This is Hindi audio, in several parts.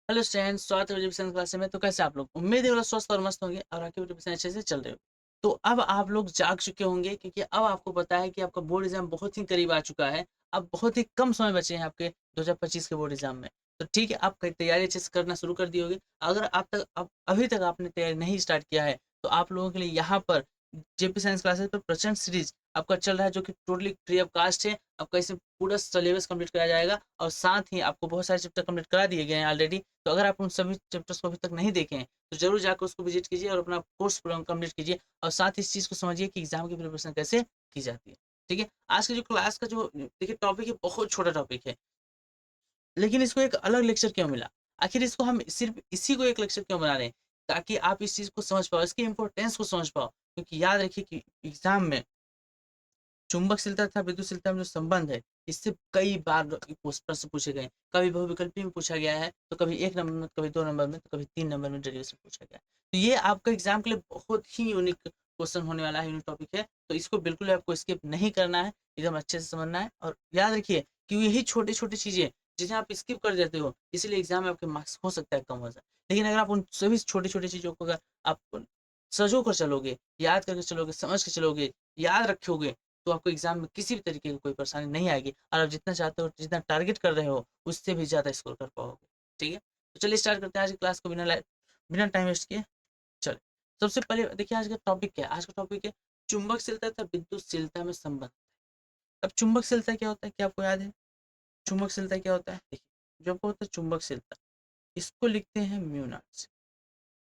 हेलो स्टूडेंट्स, स्वागत है रिविजन क्लास में। तो कैसे आप लोग? उम्मीद है वो लोग स्वस्थ और मस्त होंगे और आपके रिविजन अच्छे से चल रहे हो। तो अब आप लोग जाग चुके होंगे क्योंकि अब आपको पता है कि आपका बोर्ड एग्जाम बहुत ही करीब आ चुका है। अब बहुत ही कम समय बचे हैं आपके 2025 के बोर्ड एग्जाम में। तो ठीक है, आप तैयारी अच्छे से करना शुरू कर दिए होगे। अगर आप तक अब अभी तक आपने तैयारी नहीं स्टार्ट किया है तो आप लोगों के लिए यहाँ पर जेपी साइंस क्लासेस पर प्रचंड सीरीज आपका चल रहा है, जो कि टोटली फ्री ऑफ कास्ट है। आपका इसमें पूरा सिलेबस कंप्लीट कराया जाएगा और साथ ही आपको बहुत सारे चैप्टर कंप्लीट करा दिए गए हैं ऑलरेडी। तो अगर आप उन सभी चैप्टर्स को अभी तक नहीं देखे हैं तो जरूर जाकर उसको विजिट कीजिए और अपना कोर्स कंप्लीट कीजिए और साथ ही इस चीज़ को समझिए कि एग्जाम की प्रिपरेशन कैसे की जाती है। ठीक है, आज के जो क्लास का जो देखिए टॉपिक है, बहुत छोटा टॉपिक है, लेकिन इसको एक अलग लेक्चर क्यों मिला? आखिर इसको हम सिर्फ इसी को एक लेक्चर क्यों बना रहे हैं? ताकि आप इस चीज़ को समझ पाओ, इसकी इंपॉर्टेंस को समझ पाओ। क्योंकि याद रखिए कि एग्जाम में चुंबकशीलता तथा विद्युतशीलता में जो संबंध है, इससे कई बार प्रश्न पूछे गए। कभी बहुविकल्पी में पूछा गया है, तो कभी 1 नंबर में, कभी 2 नंबर में, तो कभी 3 नंबर में डेरिवेशन पूछा गया है। तो ये आपका एग्जाम के लिए बहुत ही यूनिक क्वेश्चन होने वाला है, यूनिक टॉपिक है। तो इसको बिल्कुल आपको स्किप नहीं करना है, एकदम अच्छे से समझना है। और याद रखिए कि यही छोटी-छोटी चीज़ें जिन्हें आप स्किप कर देते हो, इसीलिए एग्जाम में आपके मार्क्स हो सकता है कम हो जाए। लेकिन अगर आप उन सभी छोटी-छोटी चीज़ों को अगर आप सजो कर चलोगे, याद करके चलोगे, समझ के चलोगे, याद रखोगे, तो आपको एग्जाम में किसी भी तरीके की कोई परेशानी नहीं आएगी और आप जितना चाहते हो, जितना टारगेट कर रहे हो, उससे भी ज़्यादा स्कोर कर पाओगे। ठीक है? तो चलिए स्टार्ट करते हैं आज की क्लास को बिना टाइम वेस्ट किए। चलिए, सबसे पहले देखिए आज का टॉपिक क्या है? आज का टॉपिक है चुंबकशीलता तथा विद्युतशीलता में संबंध। अब चुंबकशीलता क्या होता है? क्या आपको याद है? चुंबकशीलता क्या होता है? देखिए, जो आपको होता है चुंबकशीलता, इसको लिखते हैं म्यू नॉट से।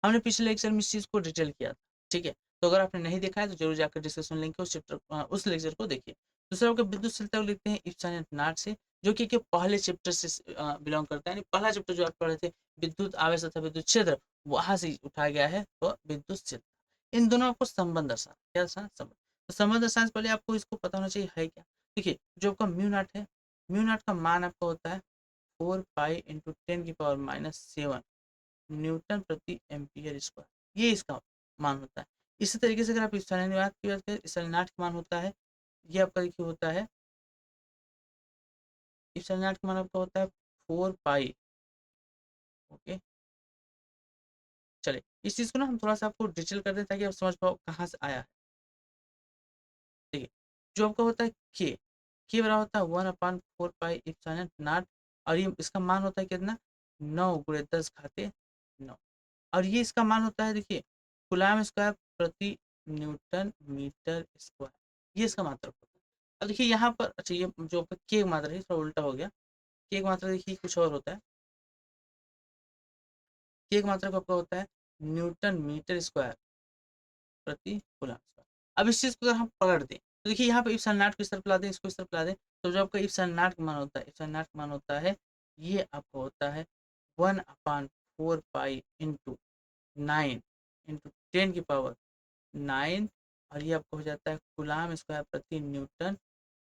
हमने पिछले लेक्चर में इस चीज़ को डिटेल किया था। ठीक है? तो अगर आपने नहीं देखा है तो ज़रूर जाकर डिस्कशन लिंक है, उस लेक्चर को देखिए। दूसरा आपका विद्युतशीलता को लिखते हैं इप्सिलॉन नॉट से, जो कि पहले चैप्टर से बिलॉन्ग करता है। यानी पहला चैप्टर जो आप पढ़े थे, विद्युत आवेश तथा विद्युत क्षेत्र, वहाँ से उठाया गया है तो विद्युतशीलता। इन दोनों आपको संबंध दर्शाना है। क्या दर्शाना है? संबंध। तो संबंध दर्शाने से पहले आपको इसको पता होना चाहिए है क्या? देखिए, जो आपका म्यू नॉट है, म्यू नॉट का मान आपका होता है 4 पाई इंटू 10⁻⁷ न्यूटन प्रति एम्पियर स्क्वायर, ये इसका मान होता है। इसी तरीके से अगर आप स्थलानिवात की बात करें, स्थलानिवात का मान होता है, ये आपका देखिए होता है, स्थलानिवात का मान आपका होता है 4 पाई। ओके, चलिए इस चीज को ना हम थोड़ा सा आपको डिटेल कर दें ताकि आप समझ पाओ कहाँ से आया है। देखिए, जो आपका होता है के बराबर होता है 1/4 पाई इप्सिलॉन नॉट, और ये इसका मान होता है कितना? 9 × 10⁻⁹ और ये इसका मान होता है, देखिए, कूलाम स्क्वायर प्रति न्यूटन मीटर स्क्वायर, ये इसका मात्रक होता है। अब देखिए यहाँ पर, अच्छा, ये जो के मात्रा है थोड़ा उल्टा हो गया। के मात्रा देखिए कुछ और होता है। के मात्रक आपका होता है न्यूटन मीटर स्क्वायर प्रति कूलाम स्क्वायर। अब इस चीज को अगर हम पकड़ दें तो देखिए यहाँ पे इप्सिलॉन नॉट को इस तरफ ला दें, इसको इस तरफ ला दें, तो जो आपका इप्सिलॉन नॉट का मान होता है, इप्सिलॉन नॉट का मान होता है, ये आपका होता है 1/4 पाई इंटू 9 इंटू 10⁻⁹ और ये आपको हो जाता है कूलाम स्क्वायर प्रति न्यूटन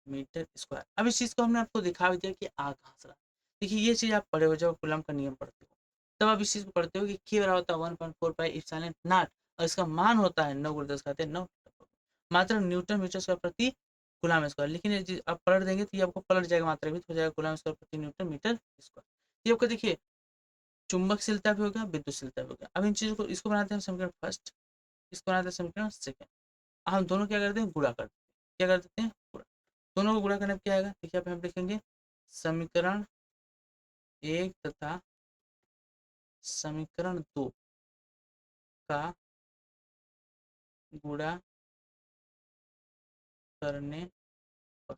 मीटर स्क्वायर। अब इस चीज को हमने आपको दिखा भी दिया कि आ कहाँ से रहा। देखिए ये चीज आप पढ़े हो, जब कूलाम का नियम पढ़ते हो तब आप इस चीज को पढ़ते हो कि के बराबर होता है 1/4 पाई इप्सिलॉन नॉट और इसका मान होता है 9 × 10⁻⁹ मात्र न्यूटन मीटर स्क्वायर प्रति कूलाम स्क्वायर। लेकिन ये चीज आप पलट देंगे तो ये आपको पलट जाएगा, मात्रा भी तो हो जाएगा कूलाम स्क्वायर प्रति न्यूटन मीटर स्क्वायर। ये आपको देखिए चुंबकशीलता भी हो गया, विद्युतशीलता भी हो गया। अब इन चीजों को, इसको बनाते हैं समीकरण फर्स्ट, इसको बनाते हैं समीकरण सेकंड। हम दोनों क्या करते हैं? गुणा करते हैं। क्या कर देते हैं? गुणा। दोनों को गुणा करने पर क्या आएगा? देखिए यहाँ पे हम लिखेंगे समीकरण 1 तथा समीकरण 2 का गुणा करने पर।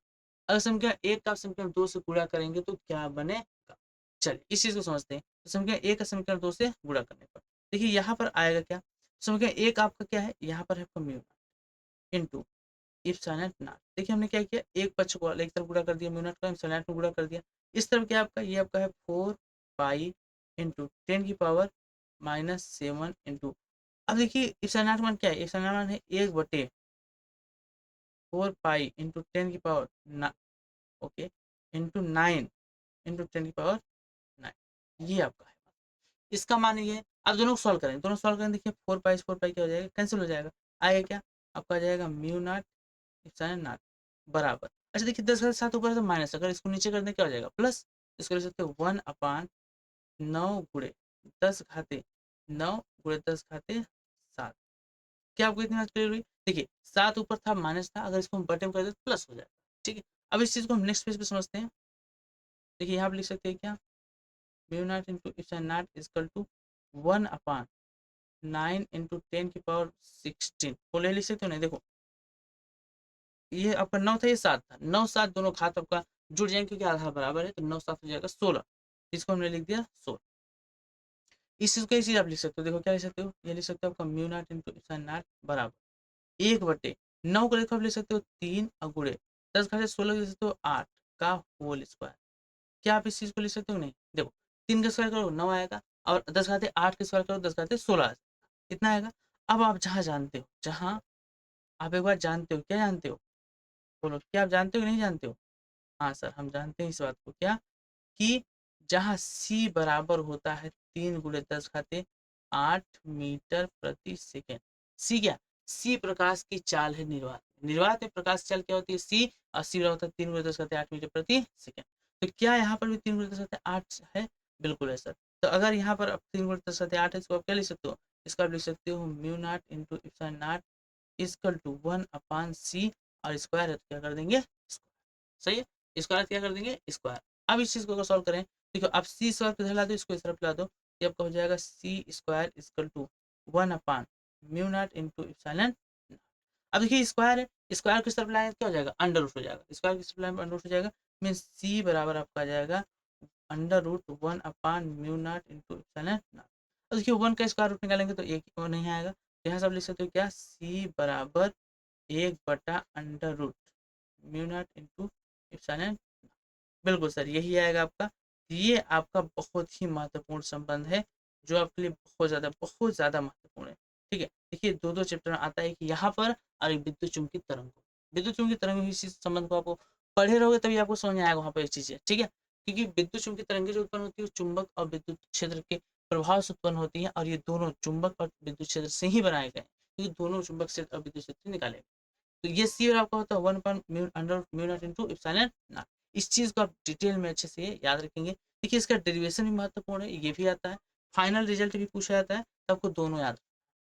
अगर समीकरण 1 का समीकरण 2 से गुणा करेंगे तो क्या बनेगा? चलिए इस चीज को समझते हैं। तो समीकरण 1 का समीकरण 2 से गुणा करने पर देखिए यहाँ पर आएगा क्या? समीकरण 1 आपका क्या है? यहाँ पर है आपका म्यू इंटू इप्सिलॉन नॉट। देखिए हमने क्या किया, एक पक्ष को एक तरफ गुणा कर दिया, म्यू नॉट का इप्सिलॉन नॉट में गुणा कर दिया। इस तरफ क्या आपका, ये आपका है 4 पाई इंटू 10⁻⁷ इंटू, अब देखिए इप्सिलॉन नॉट मान क्या है? इप्सिलॉन नॉट है 1/4 पाई इंटू 10 की पावर, ओके, इंटू 9 इंटू 10 की पावर 9, ये आपका है। इसका मान ये है। अब दोनों को सॉल्व करें, दोनों सॉल्व करें, देखिए 4 पाई क्या हो जाएगा? कैंसिल हो जाएगा। आएगा क्या? आपका आ जाएगा म्यू नॉट इप्सिलॉन नॉट बराबर, अच्छा देखिए 10 का 7 ऊपर है तो माइनस, अगर इसको नीचे कर दें क्या हो जाएगा? प्लस। इसको लिख सकते हो 1/4 9 गुणे 10 घाते 9 गुणे 10 घाते 7। क्या आपको इतनी बात क्लियर हुई? देखिए 7 ऊपर था माइनस था, अगर इसको हम बटे में कर दें तो प्लस हो जाएगा। ठीक है, अब इस चीज को हम नेक्स्ट पेज पे समझते हैं। देखिए यहाँ पे लिख सकते हैं क्या, mu not into epsilon not equal to 1 upon 9 into 10 की पावर 16। बोले लिख सकते हो नहीं, देखो ये आपका 9 था, ये 7 था, 9 7 दोनों घात आपका जुड़ जाएंगे क्योंकि आधार बराबर है, तो 9 7 हो जाएगा 16। इसको हमने लिख दिया 16। इस चीज को एक चीज आप लिख सकते हो, देखो क्या लिख सकते हो, ये लिख सकते हो आपका mu naught into epsilon not बराबर 1 बटे 9 को देखो आप लिख सकते हो 3 और गुणे 10 घाते 16 लिख सकते हो 8 का होल स्क्वायर। क्या आप इस चीज को लिख सकते हो नहीं, देखो 3 का स्क्वायर करो 9 आएगा, और 10 घाते 8 के स्क्वायर करो 10 घाते 16 आएगा, इतना आएगा। अब आप जहां जानते हो, जहां आप एक बार जानते हो, क्या जानते हो, बोलो क्या आप जानते हो कि नहीं जानते हो? हाँ सर हम जानते हैं इस बात को, क्या कि जहाँ सी बराबर होता है 3 गुणे 10 घाते 8 मीटर प्रति सेकेंड। सी क्या, सी प्रकाश की चाल है निर्वात, निर्वात में प्रकाश चाल क्या होती है सी, और सी बराबर होता है 3 गुणे 10 घाते 8 मीटर प्रति सेकेंड। तो क्या यहाँ पर भी 3 गुणे 10 घाते 8 है? बिल्कुल है सर। तो अगर यहाँ पर अब 3 गुणे 10 घाते 8 है, इसको आप क्या लिख सकते हो, इसका आप लिख सकते हो mu not into epsilon not equal to 1 upon C, और स्क्वायर है तो क्या कर देंगे स्क्वायर। सही है, स्क्वायर क्या कर देंगे स्क्वायर। अब इस चीज को अगर सॉल्व करें, देखो अब सी स्क्वायर किधर ला दो, इसको इस तरफ ला दो, ये आपका हो जाएगा C square equal to 1 upon mu not into epsilon. अब देखिए स्क्वायर है, स्क्वायर किस तरफ लाएंगे क्या हो जाएगा अंडर रूट हो जाएगा, स्क्वायर किस तरफ लाएंगे अंडर रूट हो जाएगा, मीन सी बराबर आपका आ जाएगा under root 1 upon mu not into epsilon naught. अब देखिए 1 का स्क्वायर रूट निकालेंगे तो एक नहीं आएगा, तो यहाँ से आप लिख सकते हो क्या, सी बराबर 1 बटा under root mu not into epsilon. बिल्कुल सर यही आएगा आपका। ये आपका बहुत ही महत्वपूर्ण संबंध है, जो आपके लिए बहुत ज्यादा महत्वपूर्ण है। ठीक है, देखिए दो दो चैप्टर में आता है कि यहाँ पर, और एक विद्युत चुंबकीय तरंग को, विद्युत चुंबकीय तरंग इसी संबंध को आपको पढ़े रहोगे तभी आपको समझ में आएगा वहाँ पर चीजें। ठीक है, क्योंकि विद्युत चुंबकीय तरंगें जो उत्पन्न होती है चुंबक और विद्युत क्षेत्र के प्रभाव से उत्पन्न होती है, और ये दोनों चुंबक और विद्युत क्षेत्र से ही बनाए गए हैं, क्योंकि दोनों चुंबक क्षेत्र और विद्युत क्षेत्र निकाले गए। तो ये सी आपका होता है 1 under mu not into epsilon not. इस चीज को आप डिटेल में अच्छे से याद रखेंगे। देखिए इसका डेरिवेशन भी महत्वपूर्ण है, ये भी आता है, फाइनल रिजल्ट भी पूछा जाता है, तो आपको दोनों याद रखना।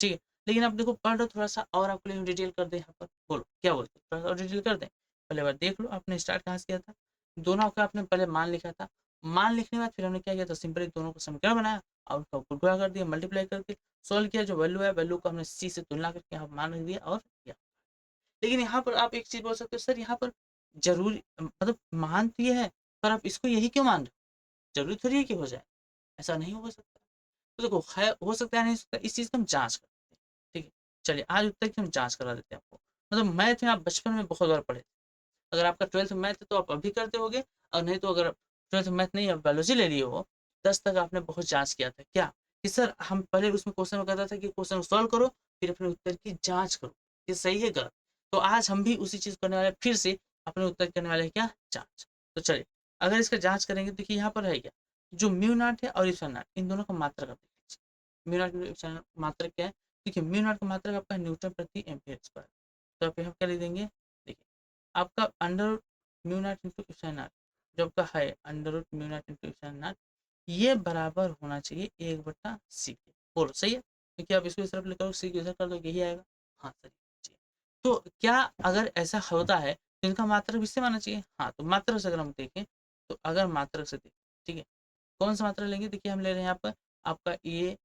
ठीक है, लेकिन आप देखो पढ़ लो थोड़ा सा और आपके लिए डिटेल कर दे, यहाँ पर बोलो क्या बोलते थोड़ा सा और डिटेल कर दें। पहले बार देख लो आपने स्टार्ट कहाँ से किया था, दोनों का आपने पहले मान लिखा था, मान लिखने के बाद फिर हमने क्या किया था, सिंपली दोनों को समीकरण बनाया और उनका गुणा कर दिया, मल्टीप्लाई करके सोल्व किया, जो वैल्यू है वैल्यू को हमने सी से तुलना करके यहाँ मान रख दिया और किया। लेकिन यहाँ पर आप एक चीज बोल सकते हो, सर यहाँ पर जरूरी मतलब मान तो ये है, पर आप इसको यही क्यों मान रहे हो, जरूरी थोड़ी है कि हो जाए, ऐसा नहीं हो सकता। तो देखो है हो सकता है नहीं हो सकता, इस चीज का हम जांच करते हैं। ठीक है, चलिए आज उत्तर की हम जांच करा देते हैं आपको। मतलब मैथ में आप बचपन में बहुत बार पढ़े, अगर आपका 12th मैथ है तो आप अभी करते होगे, और नहीं तो अगर 12th मैथ नहीं आप बायोलॉजी ले लिए हो, 10 तक आपने बहुत जांच किया था क्या, कि सर हम पहले उसमें क्वेश्चन में कहता था कि क्वेश्चन सॉल्व करो फिर अपने उत्तर की जांच करो ये सही है गलत। तो आज हम भी उसी चीज करने वाले हैं, फिर से अपने उत्तर करने वाले हैं क्या, जांच। तो चलिए अगर इसका जांच करेंगे, देखिए यहाँ पर है क्या, जो म्यू नॉट है और इप्सिलॉन नॉट, इन दोनों का मात्रक आप देख लीजिए। म्यू नॉट इप्सिलॉन मात्रक क्या है, देखिए म्यू नॉट का मात्रक आपका न्यूटन प्रति एम्पियर स्क्वायर। तो आप यहाँ क्या लिख देंगे, देखिए आपका under mu not into epsilon naught, जो आपका है under root mu not into epsilon naught, ये बराबर होना चाहिए 1/c के। बोलो सही है, क्योंकि आप इसको इस तरफ लिखो सी को इधर कर दो यही आएगा। हाँ सर जी। तो क्या अगर ऐसा होता है तो इनका मात्रक इससे मानना चाहिए, हाँ तो मात्रक से अगर हम देखें, तो अगर मात्रक से देखें, ठीक है, कौन सा मात्रक लेंगे, देखिए हम ले रहे हैं यहाँ पर आपका ये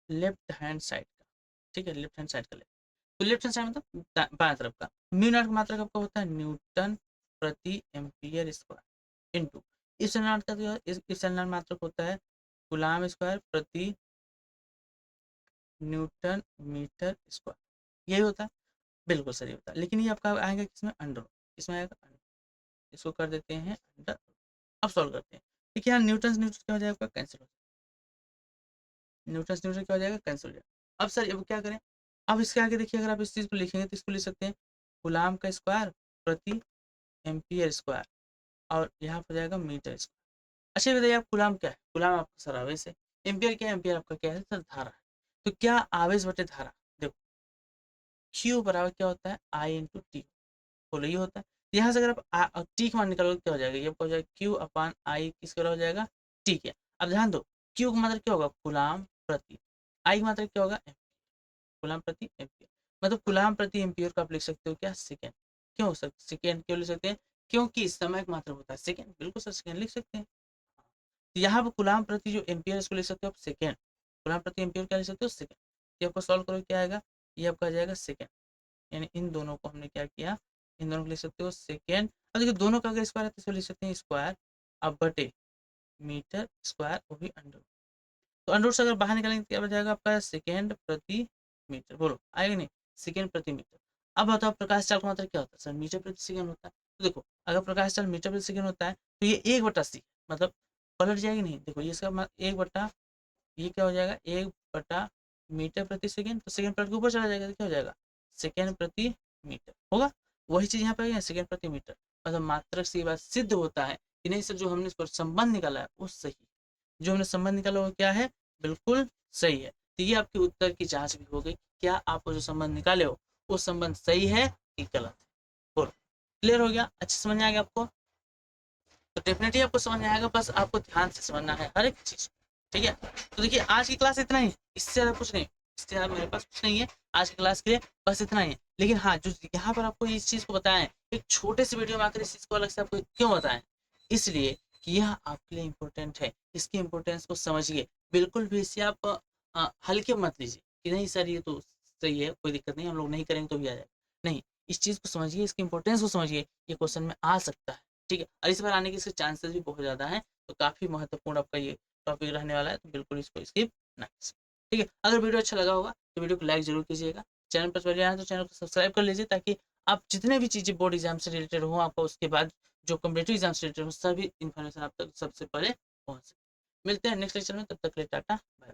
लेफ्ट हैंड साइड का। ठीक है, लेफ्ट हैंड साइड का ले, तो लेफ्ट हैंड साइड मतलब बाएं तरफ का। म्यू नॉट का मात्रक आपका होता है न्यूटन प्रति ampere square into epsilon not का, जो इप्सिलॉन नॉट मात्रक होता है कूलम्ब स्क्वायर प्रति न्यूटन मीटर स्क्वायर, यही होता है। बिल्कुल सही होता है, लेकिन ये आपका आएगा किसमें, अंडर, इसमें आएगा अंडर। इसको कर देते हैं अंडर। अब सॉल्व करते हैं, देखिए यहाँ न्यूटन न्यूटन क्या हो जाएगा आपका, कैंसिल हो जाएगा, न्यूटन न्यूटन क्या हो जाएगा, कैंसिल हो जाएगा। अब सर अब क्या करें, अब इसके आगे देखिए अगर आप इस चीज को लिखेंगे तो इसको लिख सकते हैं कूलम्ब का स्क्वायर प्रति एम्पियर स्क्वायर, और यहाँ पर जाएगा मीटर स्क्वायर। अच्छा ये बताइए आप कूलम्ब क्या है, कूलम्ब आपका सर आवेश है, एम्पियर क्या है, एम्पियर आपका क्या है सर, धारा है। तो क्या आवेश बटे धारा, देखो क्यू बराबर क्या होता है, आई इंटू टी, बोलो ये होता है। यहाँ से अगर आप टी का मान निकालोगे क्या हो जाएगा, ये आपका हो जाएगा क्यू अपान आई किसके बराबर हो जाएगा, टी के। अब ध्यान दो, क्यू का मतलब क्या होगा, कूलाम प्रति, आई का मतलब क्या होगा, कूलाम प्रति एम्पियर, मतलब कूलाम प्रति एम्पियर को आप लिख सकते हो क्या, सेकेंड। क्यों हो सकते सेकेंड क्यों लिख सकते हैं, क्योंकि समय का मात्रा होता है सेकेंड, बिल्कुल सर सेकेंड लिख सकते हैं। तो यहाँ पर कूलाम प्रति जो एम्पियर इसको लिख सकते हो आप सेकेंड, कूलाम प्रति एम्पियर क्या लिख सकते हो, सेकेंड। ये आपको सॉल्व करो क्या आएगा, ये आपका आ जाएगा सेकेंड, यानी इन दोनों को हमने क्या किया, इन दोनों को लिख सकते हो सेकेंड। अब देखिए दोनों का अगर स्क्वायर है तो इसको लिख सकते हैं स्क्वायर, अब बटे मीटर स्क्वायर वो भी अंडर। तो अंडर से अगर बाहर निकालेंगे तो क्या बच जाएगा आपका, सेकेंड प्रति मीटर, बोलो आएगा नहीं, सेकेंड प्रति मीटर। अब बताओ प्रकाश चाल का मात्रा क्या होता है सर, मीटर प्रति सेकेंड होता है। तो देखो अगर प्रकाश चाल मीटर प्रति सेकेंड होता है तो ये 1/c मतलब पलट जाएगी नहीं, देखो ये इसका 1/, ये क्या हो जाएगा 1/, मीटर प्रति सेकेंड, तो सेकेंड पलट के ऊपर चला जाएगा तो क्या हो जाएगा, सेकेंड प्रति मीटर होगा। वही चीज यहाँ पे है सेकेंड प्रति मीटर, मतलब मात्रक से ये बात सिद्ध होता है कि नहीं सर जो हमने इस पर संबंध निकाला है वो सही, जो हमने संबंध निकाला वो क्या है, बिल्कुल सही है। तो ये आपके उत्तर की जांच भी हो गई, क्या आप जो संबंध निकाले हो वो संबंध सही है कि गलत है, बोलो क्लियर हो गया, अच्छे समझ में आ गया आपको। तो डेफिनेटली आपको समझ में आएगा, बस आपको ध्यान से समझना है हर एक चीज, ठीक है। तो देखिए आज की क्लास इतना ही, इससे ज्यादा कुछ नहीं, इससे ज्यादा मेरे पास कुछ नहीं है आज की क्लास के लिए, बस इतना ही है। लेकिन हाँ जो यहाँ पर आपको इस चीज को बताएं, एक छोटे से वीडियो में आकर इस चीज को अलग से आपको क्यों बताएं, इसलिए कि यह आपके लिए इम्पोर्टेंट है, इसकी इम्पोर्टेंस को समझिए, बिल्कुल भी इसे आप हल्के मत लीजिए कि नहीं सर ये तो सही है कोई दिक्कत नहीं हम लोग नहीं करेंगे तो भी आ जाएगा, नहीं, इस चीज को समझिए, इसकी इंपॉर्टेंस को समझिए, ये क्वेश्चन में आ सकता है, ठीक है। और इस बार आने के इसके चांसेस भी बहुत ज़्यादा हैं, तो काफ़ी महत्वपूर्ण आपका ये टॉपिक रहने वाला है, तो बिल्कुल इसको स्किप ना कीजिए, ठीक है। अगर वीडियो अच्छा लगा होगा तो वीडियो को लाइक जरूर कीजिएगा, चैनल पर पहले आए तो चैनल को सब्सक्राइब कर लीजिए, ताकि आप जितने भी चीज़ें बोर्ड एग्जाम से रिलेटेड हो, आपको उसके बाद जो कॉम्पिटेटिव एग्जाम से रिलेटेड हो, सभी इन्फॉर्मेशन आप तक सबसे पहले पहुँच सके। मिलते हैं नेक्स्ट लेक्चर में, तब तक के लिए टाटा बाय।